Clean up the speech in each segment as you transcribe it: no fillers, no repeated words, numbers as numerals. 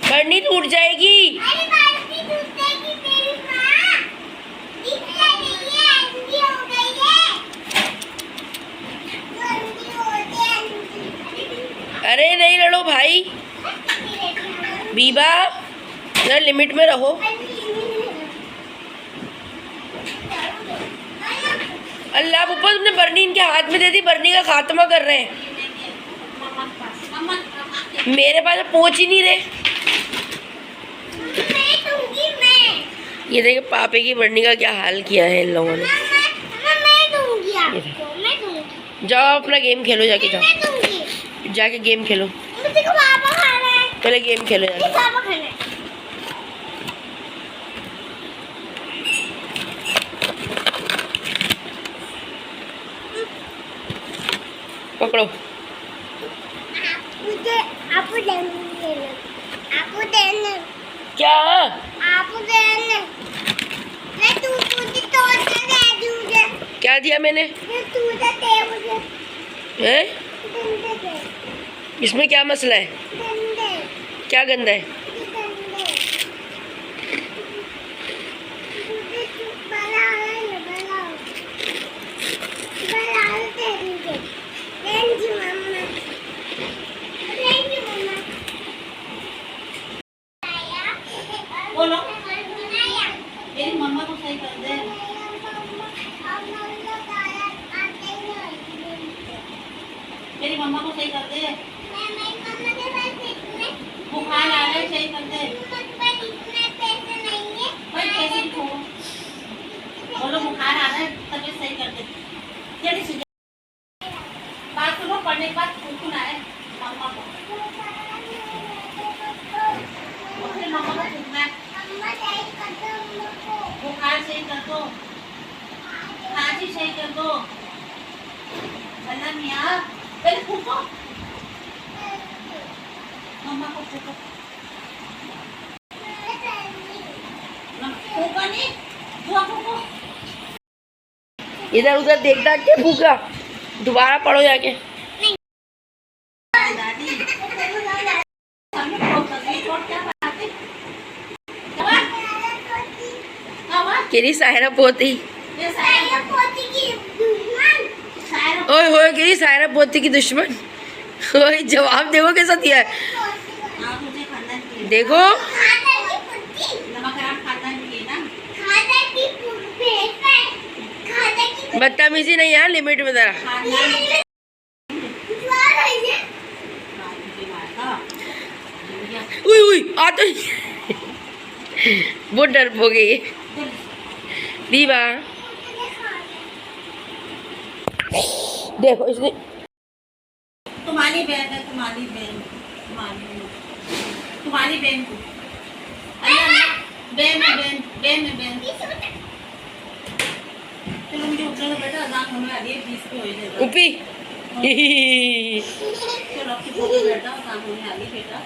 बर्नी टूट जाएगी। अरे नहीं लड़ो भाई, बीबा जरा लिमिट में रहो। अल्लाह पुप्पा, तुमने बर्नी इनके हाथ में दे दी, बर्नी का खात्मा कर रहे हैं। मेरे पास पहुंच ही नहीं रहे। ये देखिए पापे की बर्नी का क्या हाल किया है इन लोगों ने। जाओ अपना गेम खेलो, जाके जाओ, जाके गेम खेलो, पहले गेम खेलो जाके। पकड़ो। क्या क्या दिया मैंने? है? इसमें क्या मसला है? क्या गंदा है? बोलो मेरी मम्मा को सही कर दे। मेरी मम्मा को सही कर दे। बुखार आ रहा है, सही कर दे। पैसे छोड़ो, बोलो बुखार आ रहा है, तबीयत सही कर दे। जल्दी से बात सुनो, पढ़ने के बाद फूफू ना है मम्मा को। मम्मा को फूकना है, बुखार सही कर दो, खांसी सही कर दो। अल्लाह मियाँ पहले फूको, मम्मा को फूको। फूको नहीं, दुआ फूको। इधर उधर देख दाख के फूका, दोबारा पढ़ो जाके। केरी सायरा पोती, ओए होए केरी सायरा पोती की दुश्मन। ओए जवाब देखो कैसा दिया है, देखो। बदतमीजी नहीं यार, लिमिट में जरा। उई उई आ तो बहुत डर हो गई दीवा। देखो इसने तुम्हारी बहन है, तुम्हारी बहन को बहन। चलो मुझे उठने दो बेटा, अजान होने वाली है, 20 पे हो जाएगा। उपी चलो आपकी फोटो बेटा, अजान होने वाली बेटा।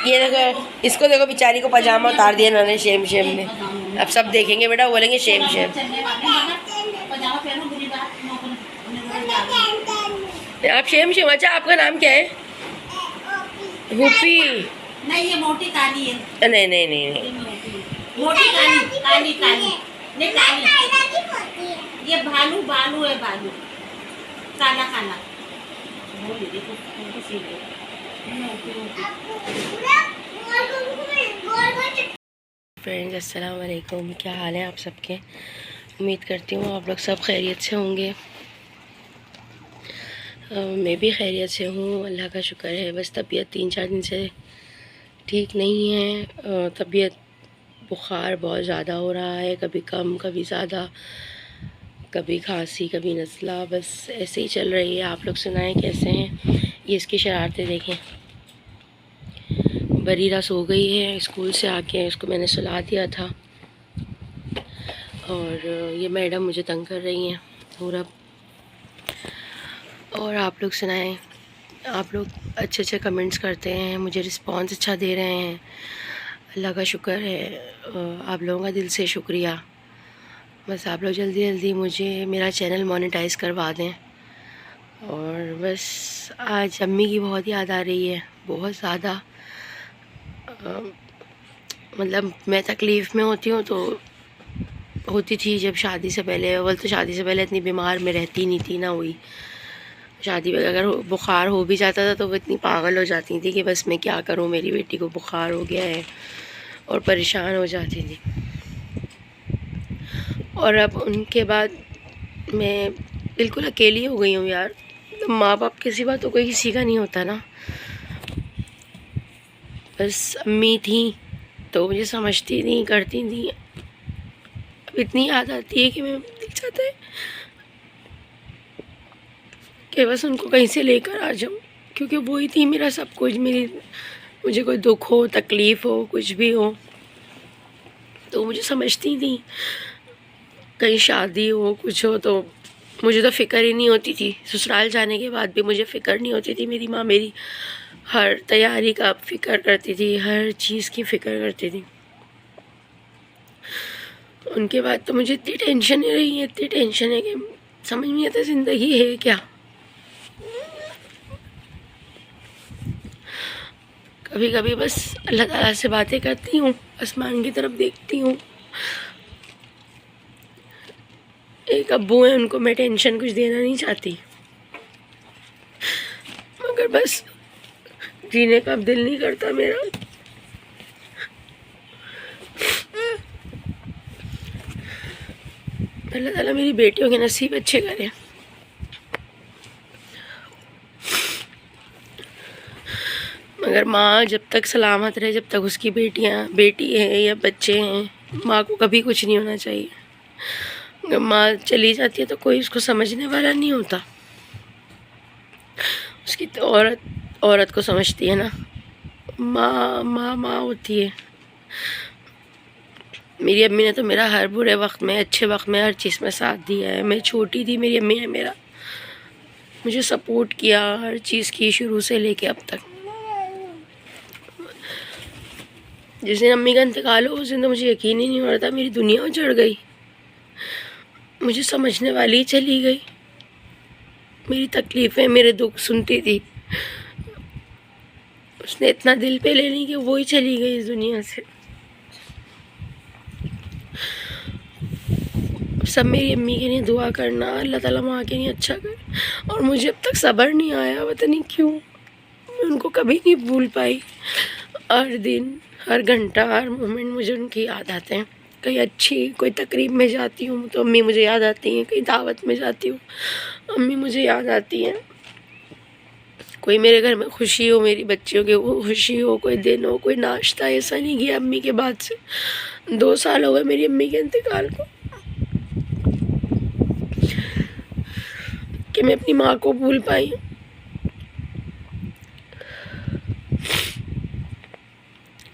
ये देखो, इसको देखो, बेचारी को पजामा उतार दिया इन्होंने शेम शेम में। अब सब देखेंगे बेटा, बोलेंगे शेम शेम। आप शेम शेम। अच्छा आपका नाम क्या है? हुपी। नहीं ये मोटी काली है। नहीं नहीं नहीं नहीं, मोटी काली नहीं काली। ये भालू है, भालू काला। फ्रेंड्स अस्सलाम वालेकुम, क्या हाल है आप सबके? उम्मीद करती हूँ आप लोग सब खैरियत से होंगे। मैं भी खैरियत से हूँ, अल्लाह का शुक्र है। बस तबीयत 3-4 दिन से ठीक नहीं है। तबीयत बुखार बहुत ज़्यादा हो रहा है, कभी कम कभी ज़्यादा, कभी खांसी कभी नज़ला, बस ऐसे ही चल रही है। आप लोग सुनाएं कैसे हैं? ये इसकी शरारतें देखें। बरीरा सो गई है, स्कूल से आके इसको मैंने सुला दिया था, और ये मैडम मुझे तंग कर रही हैं पूरा। और आप लोग सुनाएं, आप लोग अच्छे अच्छे कमेंट्स करते हैं, मुझे रिस्पांस अच्छा दे रहे हैं, अल्लाह का शुक्र है। आप लोगों का दिल से शुक्रिया। बस आप लोग जल्दी जल्दी मुझे मेरा चैनल मोनेटाइज़ करवा दें। और बस आज अम्मी की बहुत याद आ रही है, बहुत ज़्यादा। मतलब मैं तकलीफ़ में होती हूँ तो होती थी जब शादी से पहले। अव्वल तो शादी से पहले इतनी बीमार मैं रहती नहीं थी ना हुई। शादी में अगर बुखार हो भी जाता था तो वो इतनी पागल हो जाती थी कि बस मैं क्या करूँ, मेरी बेटी को बुखार हो गया है, और परेशान हो जाती थी। और अब उनके बाद मैं बिल्कुल अकेली हो गई हूँ यार। तो माँ बाप के सिवा तो कोई किसी का नहीं होता ना। बस अम्मी थी तो मुझे समझती थी, करती थी। अब इतनी याद आती है कि मैं दिल चाहता है कि बस उनको कहीं से लेकर आ जाऊँ, क्योंकि वही थी मेरा सब कुछ। मुझे कोई दुख हो, तकलीफ़ हो, कुछ भी हो तो मुझे समझती थी। कहीं शादी हो, कुछ हो तो मुझे तो फ़िक्र ही नहीं होती थी। ससुराल जाने के बाद भी मुझे फ़िक्र नहीं होती थी। मेरी माँ मेरी हर तैयारी का फ़िक्र करती थी, हर चीज़ की फ़िक्र करती थी। उनके बाद तो मुझे इतनी टेंशन ही रही है, इतनी टेंशन है कि समझ नहीं आता ज़िंदगी है क्या। कभी कभी बस अल्लाह ताला से बातें करती हूँ, आसमान की तरफ देखती हूँ। एक अब्बू हैं, उनको मैं टेंशन कुछ देना नहीं चाहती, मगर बस जीने का अब दिल नहीं करता मेरा। अल्लाह ताला मेरी बेटियों के नसीब अच्छे करे। मगर माँ जब तक सलामत रहे, जब तक उसकी बेटी हैं या बच्चे हैं, माँ को कभी कुछ नहीं होना चाहिए। अगर माँ चली जाती है तो कोई उसको समझने वाला नहीं होता। उसकी तो औरत को समझती है ना। माँ माँ माँ होती है। मेरी अम्मी ने तो मेरा हर बुरे वक्त में, अच्छे वक्त में, हर चीज़ में साथ दिया है। मैं छोटी थी, मेरी अम्मी ने मुझे सपोर्ट किया हर चीज़ की, शुरू से लेके अब तक। जिस दिन अम्मी का इंतकाल हो उस दिन तो मुझे यकीन ही नहीं हो रहा था, मेरी दुनिया उजड़ गई। मुझे समझने वाली चली गई, मेरी तकलीफ़ें, मेरे दुख सुनती थी। उसने इतना दिल पे ले ली कि वो ही चली गई इस दुनिया से। सब मेरी अम्मी के लिए दुआ करना, अल्लाह ताला माँ के लिए अच्छा करे। और मुझे अब तक सब्र नहीं आया, पता नहीं क्यों। मैं उनको कभी नहीं भूल पाई। हर दिन, हर घंटा, हर मोमेंट मुझे उनकी याद आते हैं। कहीं अच्छी कोई तकरीब में जाती हूँ तो अम्मी मुझे याद आती हैं, कहीं दावत में जाती हूँ अम्मी मुझे याद आती हैं। कोई मेरे घर में खुशी हो, मेरी बच्चियों की वो खुशी हो, कोई दिन हो, कोई नाश्ता, ऐसा नहीं किया अम्मी के बाद से। 2 साल हो गए मेरी अम्मी के इंतकाल को कि मैं अपनी माँ को भूल पाई।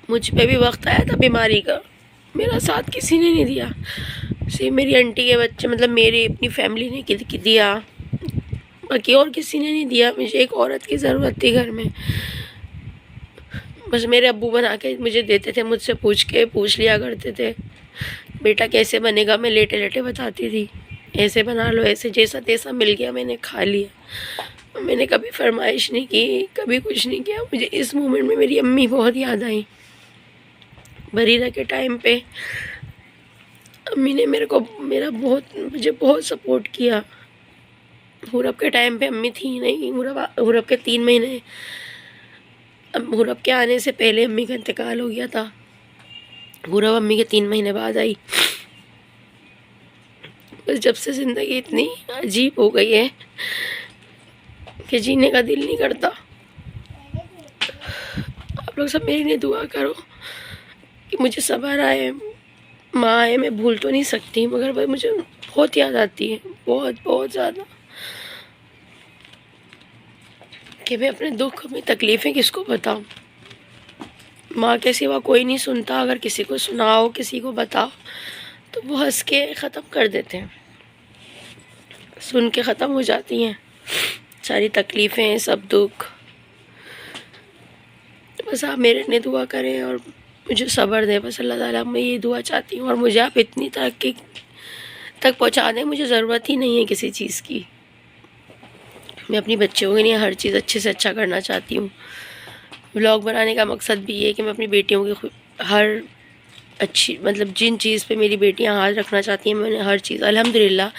मुझ पे भी वक्त आया था बीमारी का, मेरा साथ किसी ने नहीं दिया। सिर्फ मेरी आंटी के बच्चे, मतलब मेरी अपनी फैमिली ने दिया, बाकी और किसी ने नहीं दिया। मुझे एक औरत की ज़रूरत थी घर में, बस मेरे अब्बू बना के मुझे देते थे। मुझसे पूछ लिया करते थे, बेटा कैसे बनेगा। मैं लेटे लेटे बताती थी, ऐसे बना लो, ऐसे, जैसा तैसा मिल गया मैंने खा लिया। मैंने कभी फरमाइश नहीं की, कभी कुछ नहीं किया। मुझे इस मोमेंट में मेरी अम्मी बहुत याद आई। बरीरा के टाइम पे अम्मी ने मुझे बहुत सपोर्ट किया। हुरब के टाइम पे अम्मी थी नहीं। हुरब के 3 महीने, हुरब के आने से पहले अम्मी का इंतकाल हो गया था। हुरब अम्मी के 3 महीने बाद आई। बस जब से ज़िंदगी इतनी अजीब हो गई है कि जीने का दिल नहीं करता। आप लोग सब मेरे लिए दुआ करो कि मुझे सब्र आए। माँ आए, मैं भूल तो नहीं सकती, मगर भाई मुझे बहुत याद आती है, बहुत बहुत ज़्यादा, कि मैं अपने दुख, अपनी तकलीफ़ें किसको बताऊँ। माँ के सिवा कोई नहीं सुनता। अगर किसी को सुनाओ, किसी को बताओ तो वो हंस के ख़त्म कर देते हैं, सुन के ख़त्म हो जाती हैं सारी तकलीफ़ें, सब दुख। बस आप मेरे लिए दुआ करें और मुझे सब्र दें, बस अल्लाह ताला। मैं ये दुआ चाहती हूँ। और मुझे आप इतनी तरक्की तक पहुंचा दें। मुझे ज़रूरत ही नहीं है किसी चीज़ की। मैं अपनी बच्चियों के लिए हर चीज़ अच्छे से अच्छा करना चाहती हूँ। व्लॉग बनाने का मकसद भी ये है कि मैं अपनी बेटियों की हर अच्छी मतलब जिन चीज़ पे मेरी बेटियां हाथ रखना चाहती हैं, मैंने हर चीज़ अल्हम्दुलिल्लाह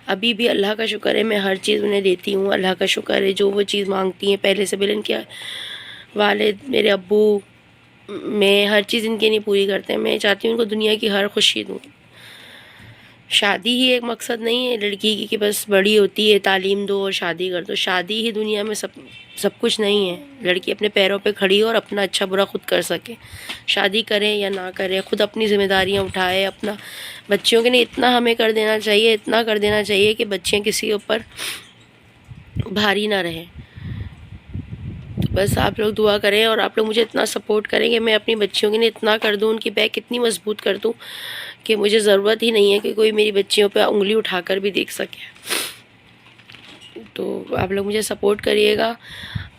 अभी भी अल्लाह का शुक्र है मैं हर चीज़ उन्हें देती हूँ। अल्लाह का शुक्र है जो वो चीज़ मांगती हैं। पहले से पहले इनके वालिद, मेरे अब्बू, मैं हर चीज़ इनके लिए पूरी करते हैं। मैं चाहती हूँ इनको दुनिया की हर खुशी दूँ। शादी ही एक मकसद नहीं है लड़की की कि बस बड़ी होती है तालीम दो और शादी कर दो। शादी ही दुनिया में सब कुछ नहीं है। लड़की अपने पैरों पे खड़ी हो और अपना अच्छा बुरा खुद कर सके। शादी करें या ना करें, खुद अपनी जिम्मेदारियां उठाए। अपना बच्चियों के लिए इतना हमें कर देना चाहिए, इतना कर देना चाहिए कि बच्चियाँ किसी के ऊपर भारी ना रहें। तो बस आप लोग दुआ करें और आप लोग मुझे इतना सपोर्ट करें कि मैं अपनी बच्चियों के लिए इतना कर दूँ, उनकी बैक इतनी मजबूत कर दूँ कि मुझे ज़रूरत ही नहीं है कि कोई मेरी बच्चियों पे उंगली उठाकर भी देख सके। तो आप लोग मुझे सपोर्ट करिएगा।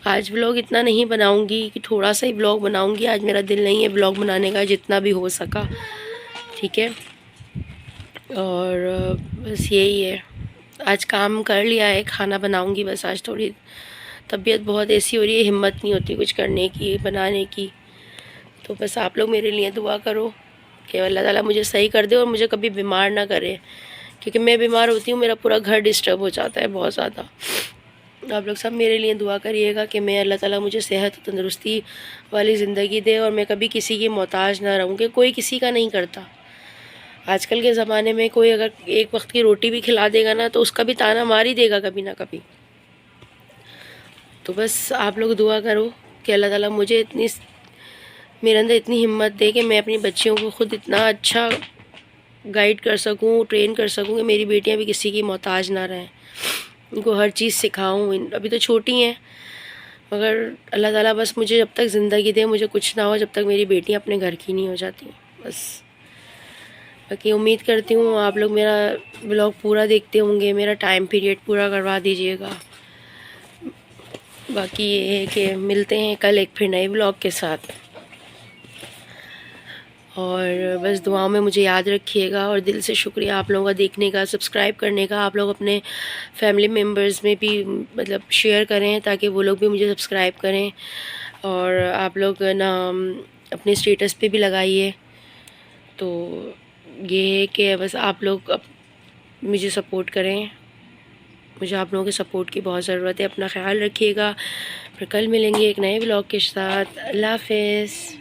आज व्लॉग इतना नहीं बनाऊंगी कि थोड़ा सा ही व्लॉग बनाऊंगी। आज मेरा दिल नहीं है व्लॉग बनाने का, जितना भी हो सका, ठीक है। और बस यही है। आज काम कर लिया है, खाना बनाऊंगी बस। आज थोड़ी तबीयत बहुत ऐसी हो रही है, हिम्मत नहीं होती कुछ करने की, बनाने की। तो बस आप लोग मेरे लिए दुआ करो कि अल्लाह ताला मुझे सही कर दे और मुझे कभी बीमार ना करे, क्योंकि मैं बीमार होती हूँ मेरा पूरा घर डिस्टर्ब हो जाता है बहुत ज़्यादा। आप लोग सब मेरे लिए दुआ करिएगा कि मैं अल्लाह ताला मुझे सेहत तंदुरुस्ती वाली ज़िंदगी दे और मैं कभी किसी की मोहताज ना रहूँ, कि कोई किसी का नहीं करता। आजकल के ज़माने में कोई अगर एक वक्त की रोटी भी खिला देगा ना तो उसका भी ताना मार ही देगा कभी ना कभी। तो बस आप लोग दुआ करो कि अल्लाह ताला मुझे मेरे अंदर इतनी हिम्मत दे कि मैं अपनी बच्चियों को खुद इतना अच्छा गाइड कर सकूं, ट्रेन कर सकूं कि मेरी बेटियां भी किसी की मोहताज ना रहें। उनको हर चीज़ सिखाऊं। अभी तो छोटी हैं, मगर अल्लाह ताला बस मुझे जब तक ज़िंदगी दे, मुझे कुछ ना हो जब तक मेरी बेटियां अपने घर की नहीं हो जाती। बस बाकी उम्मीद करती हूँ आप लोग मेरा ब्लॉग पूरा देखते होंगे, मेरा टाइम पीरियड पूरा करवा दीजिएगा। बाकी ये है कि मिलते हैं कल एक फिर नए ब्लॉग के साथ। और बस दुआओं में मुझे याद रखिएगा। और दिल से शुक्रिया आप लोगों का देखने का, सब्सक्राइब करने का। आप लोग अपने फैमिली मेम्बर्स में भी मतलब शेयर करें ताकि वो लोग भी मुझे सब्सक्राइब करें। और आप लोग ना अपने स्टेटस पे भी लगाइए। तो ये है कि बस आप लोग मुझे सपोर्ट करें। मुझे आप लोगों के सपोर्ट की बहुत ज़रूरत है। अपना ख्याल रखिएगा। फिर कल मिलेंगे एक नए ब्लॉग के साथ। अल्लाह हाफ़िज़।